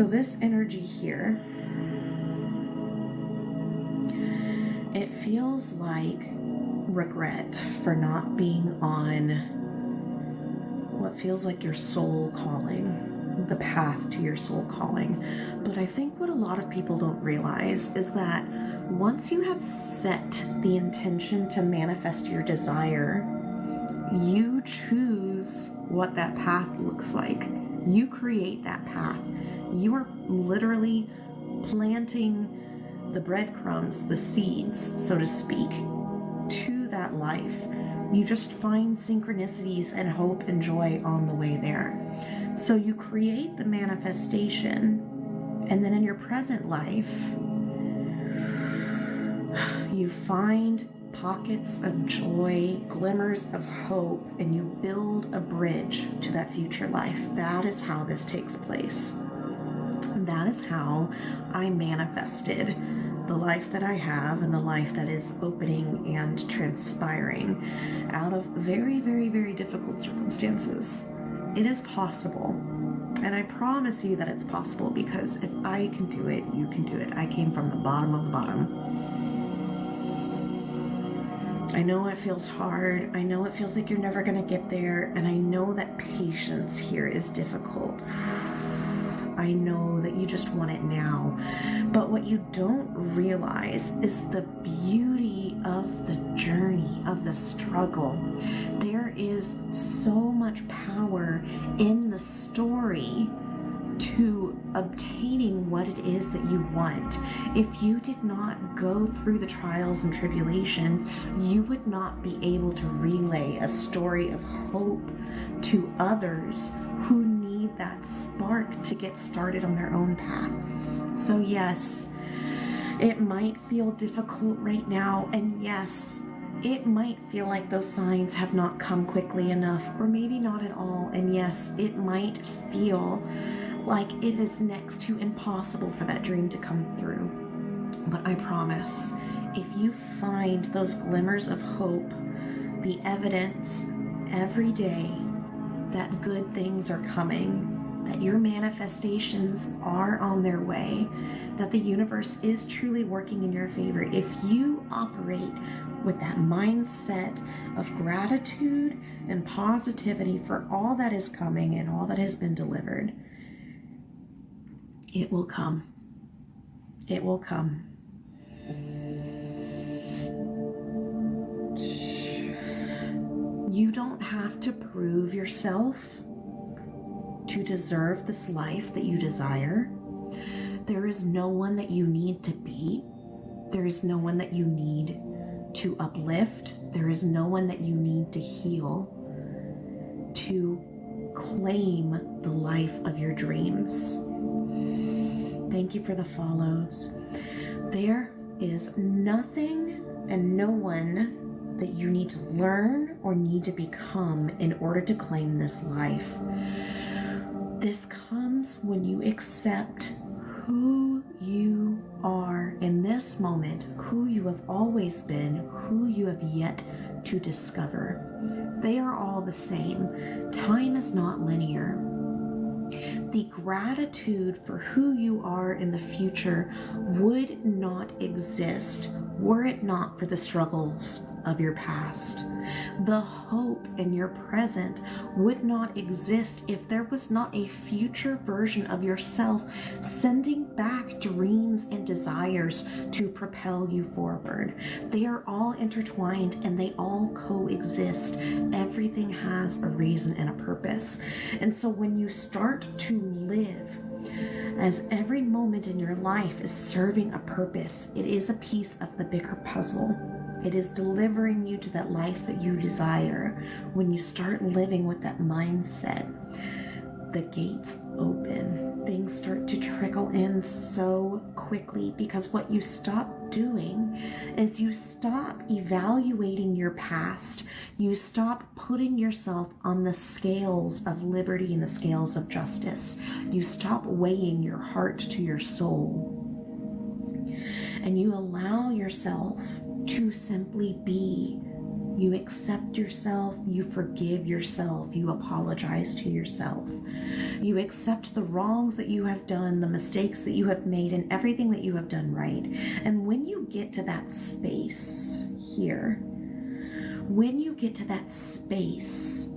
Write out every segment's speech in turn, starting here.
So this energy here, it feels like regret for not being on what feels like your soul calling, the path to your soul calling. But I think what a lot of people don't realize is that once you have set the intention to manifest your desire, you choose what that path looks like. You create that path. You are literally planting the breadcrumbs, the seeds, so to speak, to that life. You just find synchronicities and hope and joy on the way there. So you create the manifestation, and then in your present life, you find pockets of joy, glimmers of hope, and you build a bridge to that future life. That is how this takes place. That is how I manifested the life that I have and the life that is opening and transpiring out of very, very, very difficult circumstances. It is possible. And I promise you that it's possible, because if I can do it, you can do it. I came from the bottom of the bottom. I know it feels hard. I know it feels like you're never going to get there. And I know that patience here is difficult. I know that you just want it now. But what you don't realize is the beauty of the journey, of the struggle. There is so much power in the story to obtaining what it is that you want. If you did not go through the trials and tribulations, you would not be able to relay a story of hope to others who need that spark to get started on their own path. So yes, it might feel difficult right now, and yes, it might feel like those signs have not come quickly enough, or maybe not at all. And yes, it might feel like it is next to impossible for that dream to come through. But I promise, if you find those glimmers of hope, the evidence every day that good things are coming, that your manifestations are on their way, that the universe is truly working in your favor, if you operate with that mindset of gratitude and positivity for all that is coming and all that has been delivered, it will come. It will come. You don't have to prove yourself to deserve this life that you desire. There is no one that you need to be. There is no one that you need to uplift. There is no one that you need to heal to claim the life of your dreams. Thank you for the follows. There is nothing and no one that you need to learn or need to become in order to claim this life. This comes when you accept who you are in this moment, who you have always been, who you have yet to discover. They are all the same. Time is not linear. The gratitude for who you are in the future would not exist were it not for the struggles of your past. The hope in your present would not exist if there was not a future version of yourself sending back dreams and desires to propel you forward. They are all intertwined and they all coexist. Everything has a reason and a purpose. And so when you start to live as every moment in your life is serving a purpose, it is a piece of the bigger puzzle. It is delivering you to that life that you desire. When you start living with that mindset, the gates open. Things start to trickle in so quickly, because what you stop doing is you stop evaluating your past. You stop putting yourself on the scales of liberty and the scales of justice. You stop weighing your heart to your soul. And you allow yourself to simply be You accept yourself, you forgive yourself, you apologize to yourself. You accept the wrongs that you have done, the mistakes that you have made, and everything that you have done right. And when you get to that space here, when you get to that space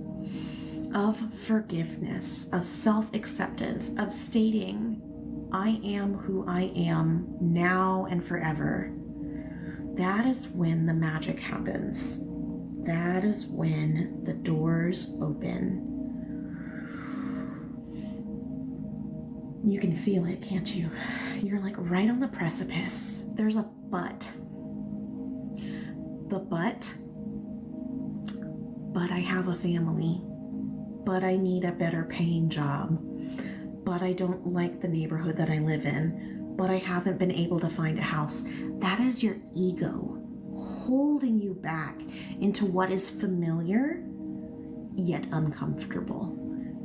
of forgiveness, of self-acceptance, of stating, I am who I am now and forever, that is when the magic happens. That is when the doors open. You can feel it, can't you? You're like right on the precipice. There's a but. The but I have a family. But I need a better paying job. But I don't like the neighborhood that I live in. But I haven't been able to find a house. That is your ego holding you back into what is familiar yet uncomfortable.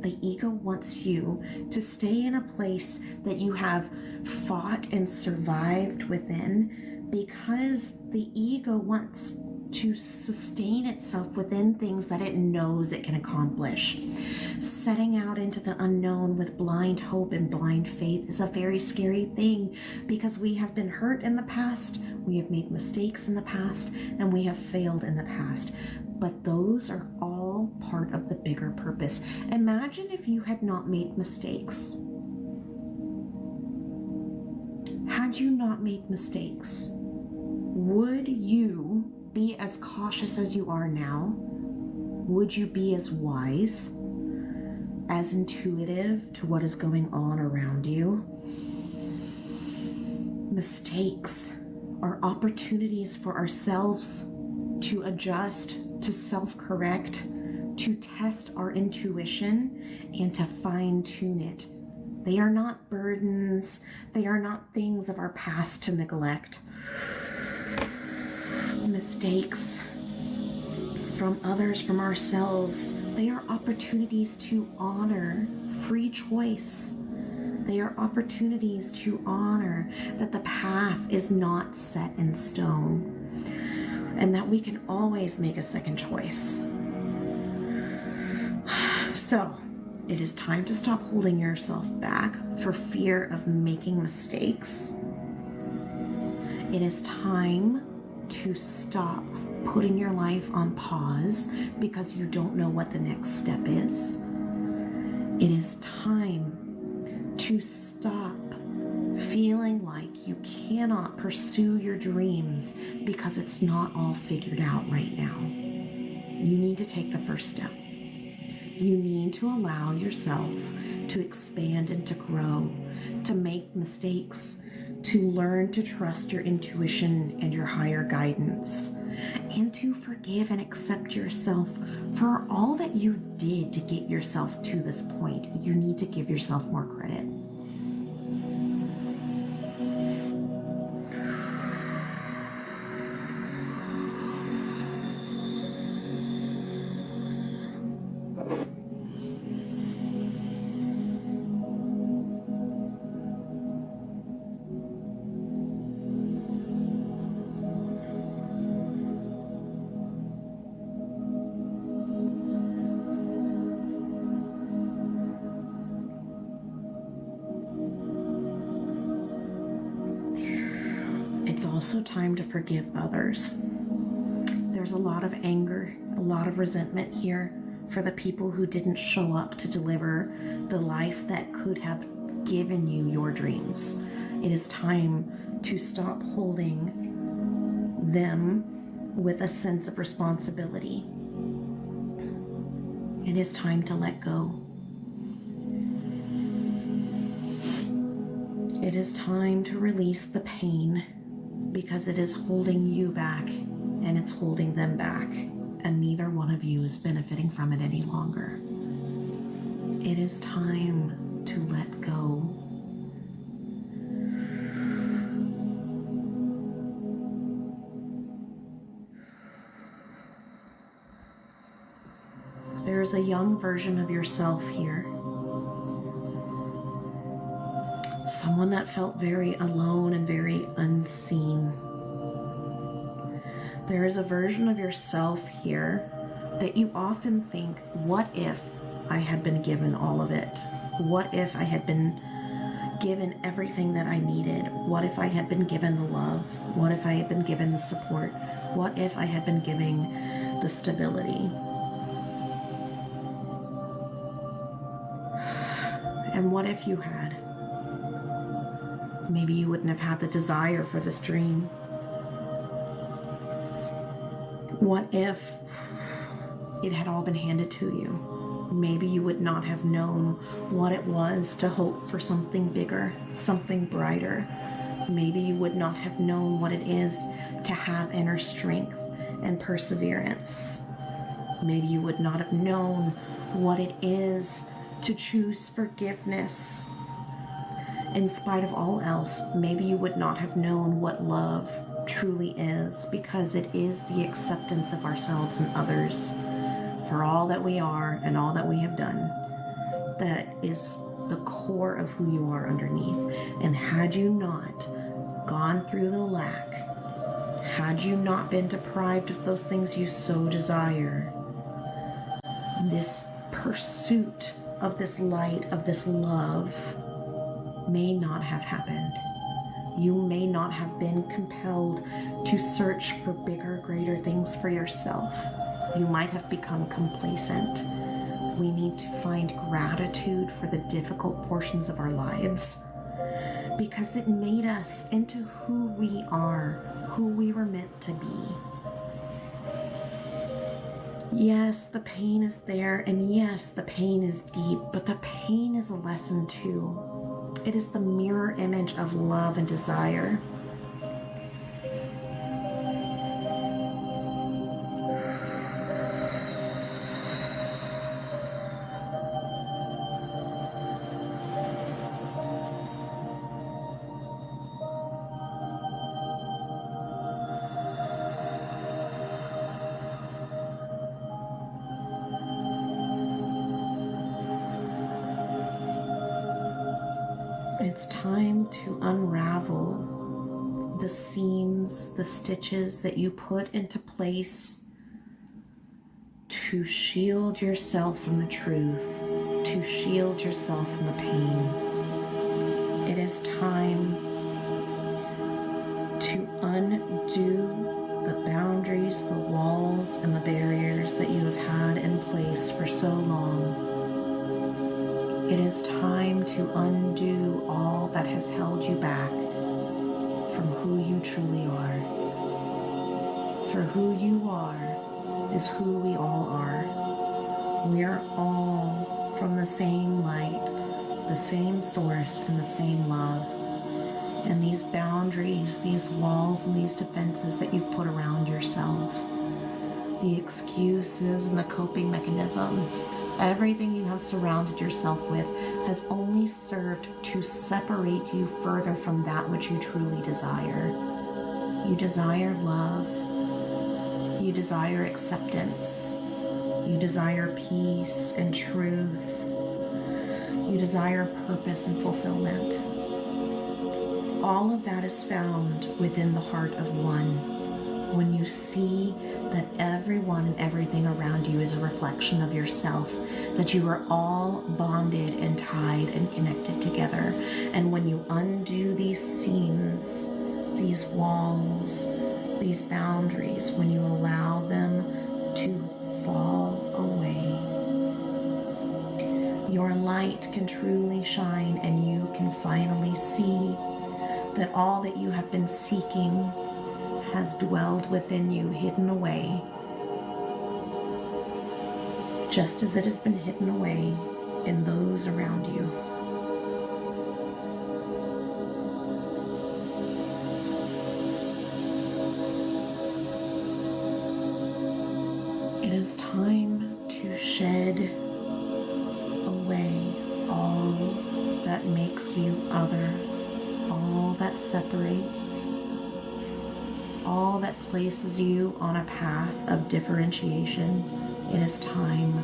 The ego wants you to stay in a place that you have fought and survived within, because the ego wants to sustain itself within things that it knows it can accomplish. Setting out into the unknown with blind hope and blind faith is a very scary thing, because we have been hurt in the past, we have made mistakes in the past, and we have failed in the past. But those are all part of the bigger purpose. Imagine if you had not made mistakes. Had you not made mistakes, would you be as cautious as you are now? Would you be as wise, as intuitive to what is going on around you? Mistakes are opportunities for ourselves to adjust, to self-correct, to test our intuition, and to fine-tune it. They are not burdens. They are not things of our past to neglect. Mistakes from others, from ourselves, they are opportunities to honor free choice. They are opportunities to honor that the path is not set in stone, and that we can always make a second choice. So, it is time to stop holding yourself back for fear of making mistakes. It is time to stop putting your life on pause because you don't know what the next step is. It is time to stop feeling like you cannot pursue your dreams because it's not all figured out right now. You need to take the first step. You need to allow yourself to expand and to grow, to make mistakes, to learn to trust your intuition and your higher guidance, and to forgive and accept yourself for all that you did to get yourself to this point. You need to give yourself more credit. It's also time to forgive others. There's a lot of anger, a lot of resentment here for the people who didn't show up to deliver the life that could have given you your dreams. It is time to stop holding them with a sense of responsibility. It is time to let go. It is time to release the pain, because it is holding you back and it's holding them back, and neither one of you is benefiting from it any longer. It is time to let go. There's a young version of yourself here. Someone that felt very alone and very unseen. There is a version of yourself here that you often think, what if I had been given all of it? What if I had been given everything that I needed? What if I had been given the love? What if I had been given the support? What if I had been giving the stability? And what if you had? Maybe you wouldn't have had the desire for this dream. What if it had all been handed to you? Maybe you would not have known what it was to hope for something bigger, something brighter. Maybe you would not have known what it is to have inner strength and perseverance. Maybe you would not have known what it is to choose forgiveness. In spite of all else, maybe you would not have known what love truly is, because it is the acceptance of ourselves and others for all that we are and all that we have done. That is the core of who you are underneath. And had you not gone through the lack, had you not been deprived of those things you so desire, this pursuit of this light, of this love, may not have happened. You may not have been compelled to search for bigger, greater things for yourself. You might have become complacent. We need to find gratitude for the difficult portions of our lives, because it made us into who we are, who we were meant to be. Yes, the pain is there, and yes, the pain is deep, but the pain is a lesson too. It is the mirror image of love and desire. It's time to unravel the seams, the stitches that you put into place to shield yourself from the truth, to shield yourself from the pain. It is time to undo the boundaries, the walls, and the barriers that you have had in place for so long. It is time to undo all that has held you back from who you truly are. For who you are is who we all are. We are all from the same light, the same source, and the same love. And these boundaries, these walls, and these defenses that you've put around yourself, the excuses and the coping mechanisms, everything you have surrounded yourself with has only served to separate you further from that which you truly desire. You desire love. You desire acceptance. You desire peace and truth. You desire purpose and fulfillment. All of that is found within the heart of one. When you see that everyone and everything around you is a reflection of yourself, that you are all bonded and tied and connected together. And when you undo these seams, these walls, these boundaries, when you allow them to fall away, your light can truly shine, and you can finally see that all that you have been seeking has dwelled within you, hidden away, just as it has been hidden away in those around you. It is time to shed away all that makes you other, all that separates, all that places you on a path of differentiation. It is time.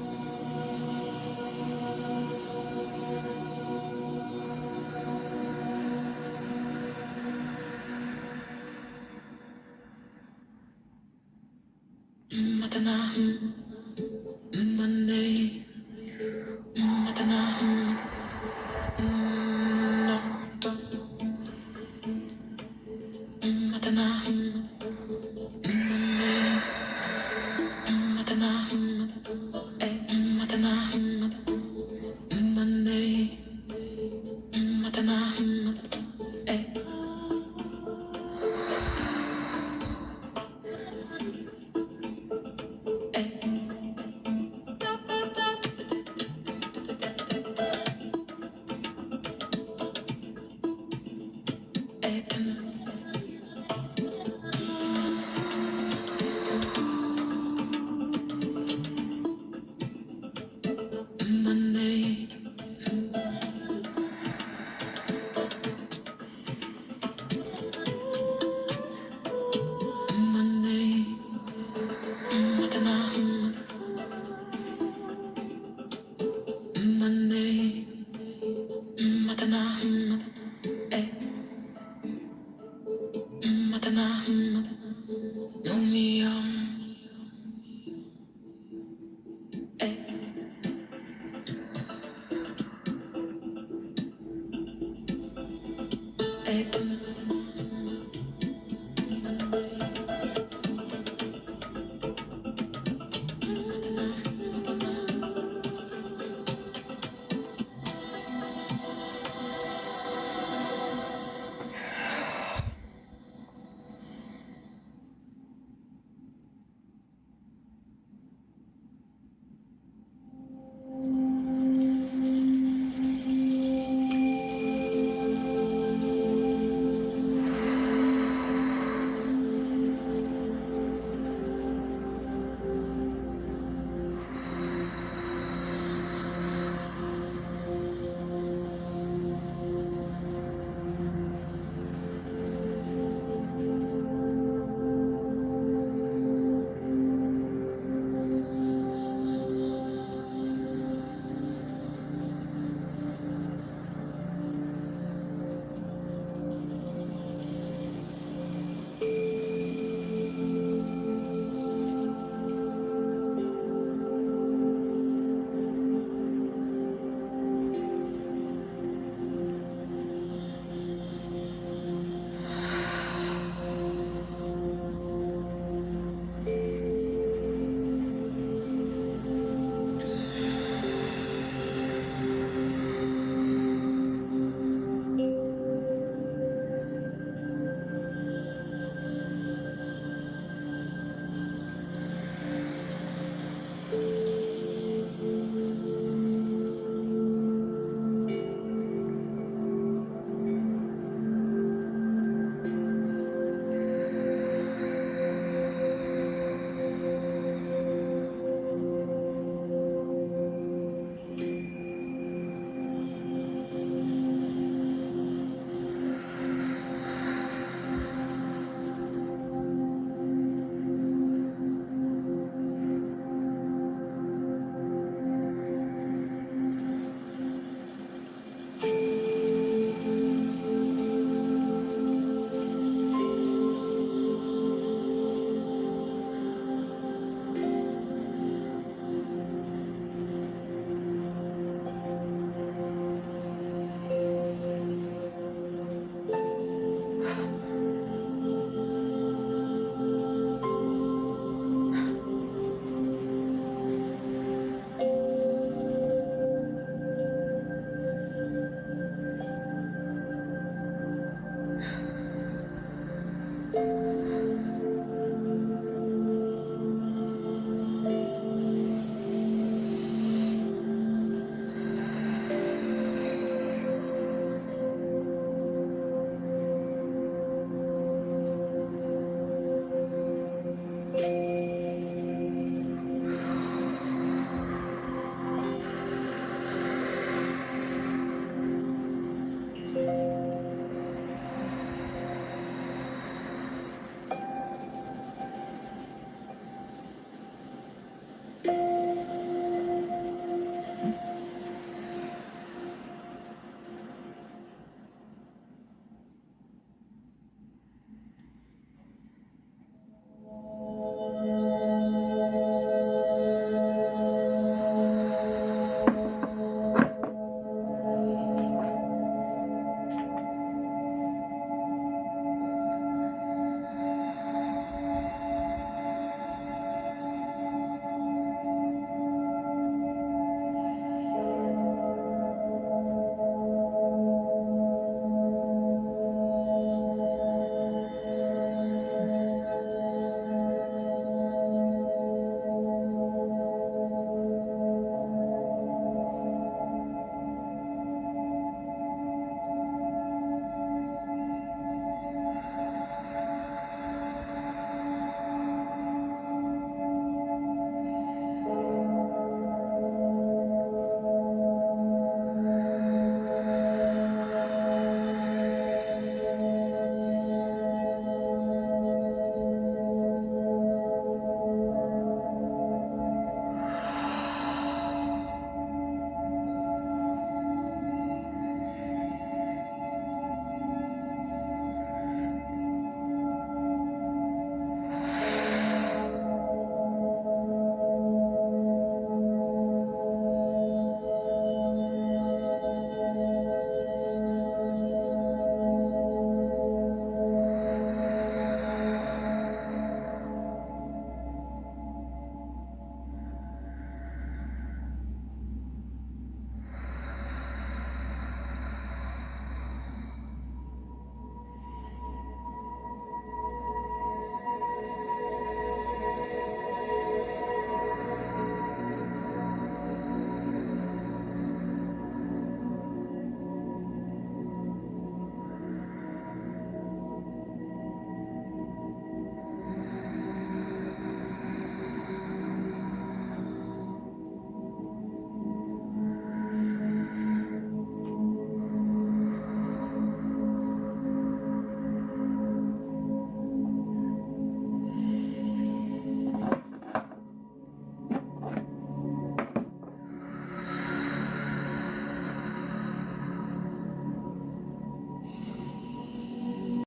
It